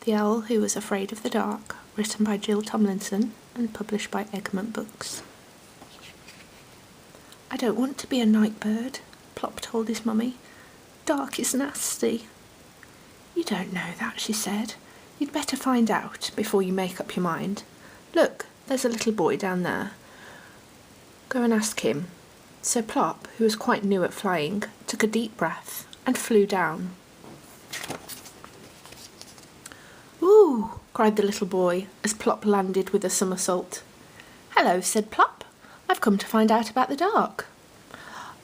The Owl Who Was Afraid of the Dark, written by Jill Tomlinson and published by Egmont books. "I don't want to be a night bird," Plop told his mummy. "Dark is nasty." "You don't know that," she said. "You'd better find out before you make up your mind. Look, there's a little boy down there. Go and ask him." So Plop, who was quite new at flying, took a deep breath and flew down. "Ooh!" cried the little boy as Plop landed with a somersault. "Hello," said Plop. "I've come to find out about the dark."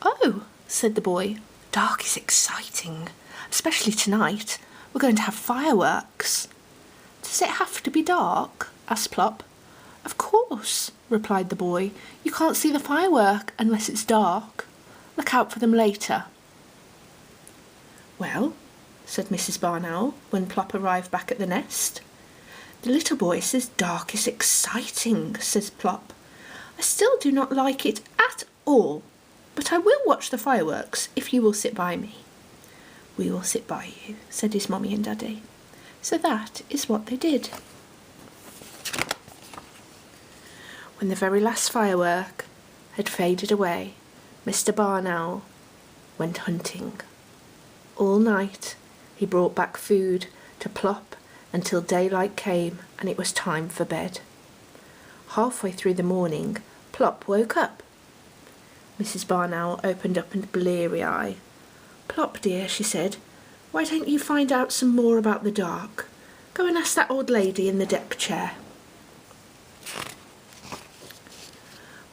"Oh," said the boy, "dark is exciting, especially tonight. We're going to have fireworks." "Does it have to be dark?" asked Plop. "Of course," replied the boy. "You can't see the firework unless it's dark. Look out for them later." "Well," said Mrs. Barn Owl when Plop arrived back at the nest. "The little boy says dark is exciting," says Plop. "I still do not like it at all, but I will watch the fireworks if you will sit by me." "We will sit by you," said his mummy and daddy. So that is what they did. When the very last firework had faded away, Mr. Barn Owl went hunting. All night he brought back food to Plop until daylight came and it was time for bed. Halfway through the morning, Plop woke up. Mrs. Barn Owl opened up a bleary-eye. "Plop, dear," she said, "why don't you find out some more about the dark? Go and ask that old lady in the deck chair."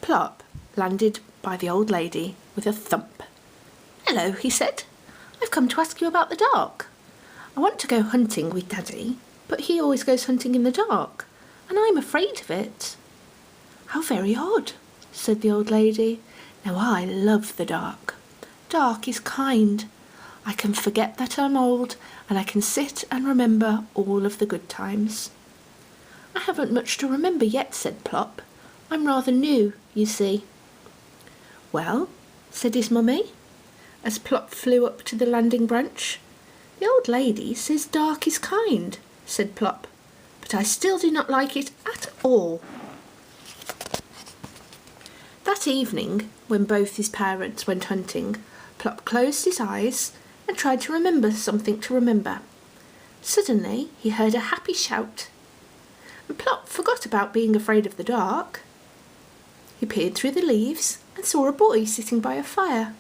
Plop landed by the old lady with a thump. "Hello," he said. "I've come to ask you about the dark. I want to go hunting with Daddy, but he always goes hunting in the dark, and I'm afraid of it." "How very odd," said the old lady. "Now I love the dark. Dark is kind. I can forget that I'm old, and I can sit and remember all of the good times." "I haven't much to remember yet," said Plop. "I'm rather new, you see." "Well," said his mummy, as Plop flew up to the landing branch. "The old lady says dark is kind," said Plop, "but I still do not like it at all." That evening, when both his parents went hunting, Plop closed his eyes and tried to remember something to remember. Suddenly he heard a happy shout, and Plop forgot about being afraid of the dark. He peered through the leaves and saw a boy sitting by a fire.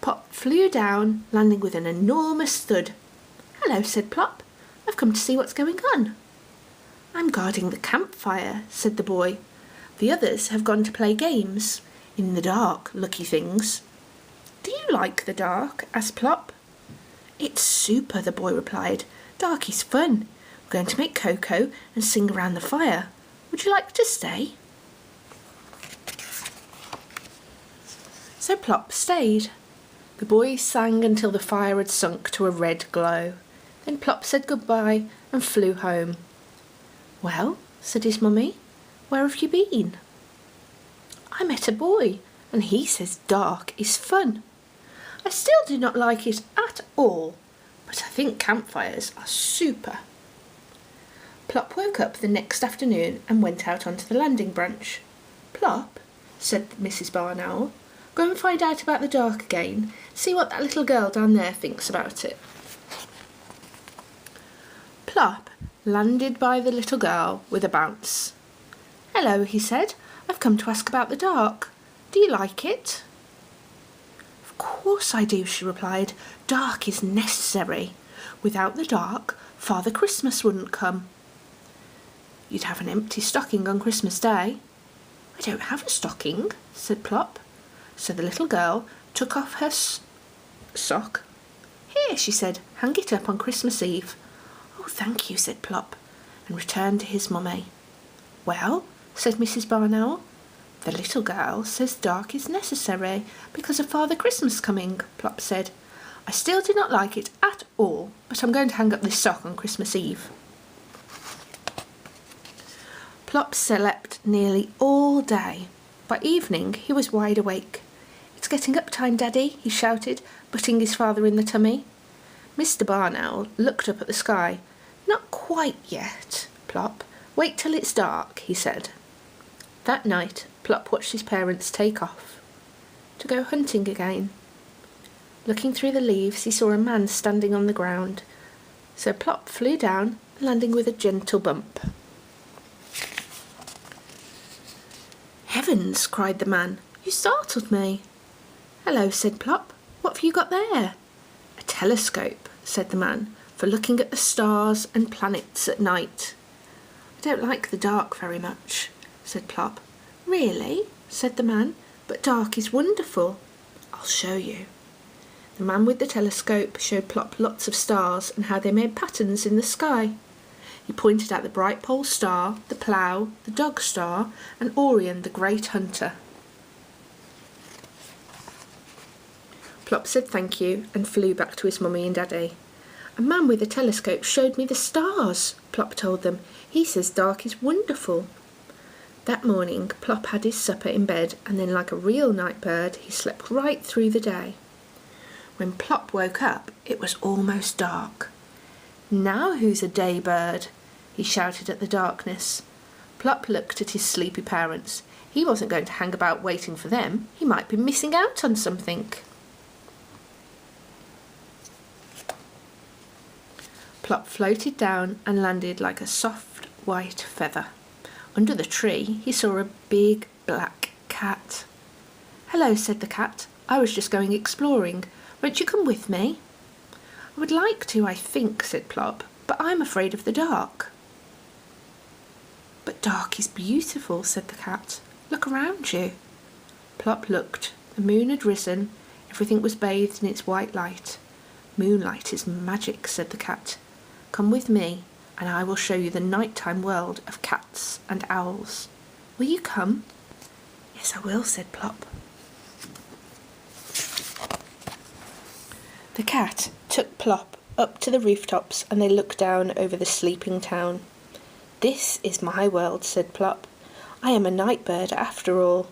Plop flew down, landing with an enormous thud. "Hello," said Plop. "I've come to see what's going on." "I'm guarding the campfire," said the boy. "The others have gone to play games. In the dark, lucky things." "Do you like the dark?" asked Plop. "It's super," the boy replied. "Dark is fun. We're going to make cocoa and sing around the fire. Would you like to stay?" So Plop stayed. The boys sang until the fire had sunk to a red glow. Then Plop said goodbye and flew home. "Well," said his mummy, "where have you been?" "I met a boy, and he says dark is fun. I still do not like it at all, but I think campfires are super." Plop woke up the next afternoon and went out onto the landing branch. "Plop," said Mrs. Barn Owl, "go and find out about the dark again. See what that little girl down there thinks about it." Plop landed by the little girl with a bounce. "Hello," he said. "I've come to ask about the dark. Do you like it?" "Of course I do," she replied. "Dark is necessary. Without the dark, Father Christmas wouldn't come." "You'd have an empty stocking on Christmas Day." "I don't have a stocking," said Plop. So the little girl took off her sock. "Here," she said, "hang it up on Christmas Eve." "Oh, thank you," said Plop, and returned to his mummy. "Well," said Mrs. Barn Owl, "the little girl says dark is necessary because of Father Christmas coming," Plop said. "I still do not like it at all, but I'm going to hang up this sock on Christmas Eve." Plop slept nearly all day. By evening he was wide awake. "It's getting up time, Daddy," he shouted, butting his father in the tummy. Mr. Barn Owl looked up at the sky. Not quite yet, Plop. Wait till it's dark, he said. That night, Plop watched his parents take off to go hunting again. Looking through the leaves, he saw a man standing on the ground, so Plop flew down, landing with a gentle bump. Heavens, cried the man, you startled me. Hello, said Plop. What have you got there? A telescope, said the man, for looking at the stars and planets at night. I don't like the dark very much, said Plop. Really? Said the man, but dark is wonderful. I'll show you. The man with the telescope showed Plop lots of stars and how they made patterns in the sky. He pointed out the bright pole star, the plough, the dog star, and Orion the great hunter. Plop said thank you and flew back to his mummy and daddy. A man with a telescope showed me the stars, Plop told them. He says dark is wonderful. That morning, Plop had his supper in bed, and then like a real night bird, he slept right through the day. When Plop woke up, it was almost dark. Now who's a day bird? He shouted at the darkness. Plop looked at his sleepy parents. He wasn't going to hang about waiting for them. He might be missing out on something. Plop floated down and landed like a soft white feather. Under the tree, he saw a big black cat. Hello, said the cat. I was just going exploring. Won't you come with me? I would like to, I think, said Plop, but I'm afraid of the dark. But dark is beautiful, said the cat. Look around you. Plop looked. The moon had risen. Everything was bathed in its white light. Moonlight is magic, said the cat. Come with me, and I will show you the nighttime world of cats and owls. Will you come? Yes, I will, said Plop. The cat took Plop up to the rooftops and they looked down over the sleeping town. This is my world, said Plop. I am a night bird after all.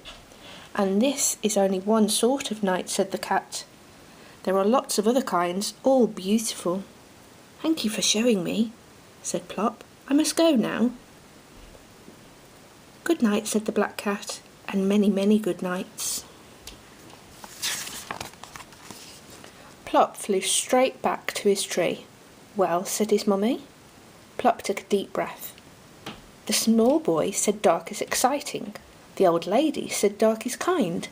And this is only one sort of night, said the cat. There are lots of other kinds, all beautiful. Thank you for showing me, said Plop. I must go now. Good night, said the black cat, and many, many good nights. Plop flew straight back to his tree. Well, said his mummy. Plop took a deep breath. The small boy said dark is exciting. The old lady said dark is kind.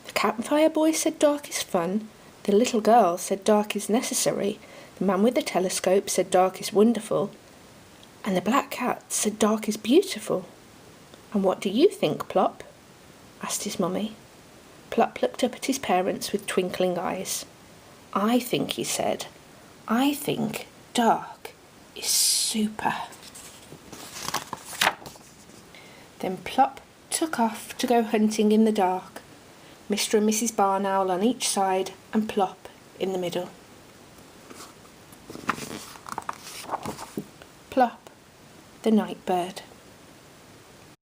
The campfire boy said dark is fun. The little girl said dark is necessary. The man with the telescope said dark is wonderful. And the black cat said dark is beautiful. And what do you think, Plop? Asked his mummy. Plop looked up at his parents with twinkling eyes. I think, he said, I think dark is super. Then Plop took off to go hunting in the dark, Mr. and Mrs. Barn Owl on each side and Plop in the middle. Plop, the night bird.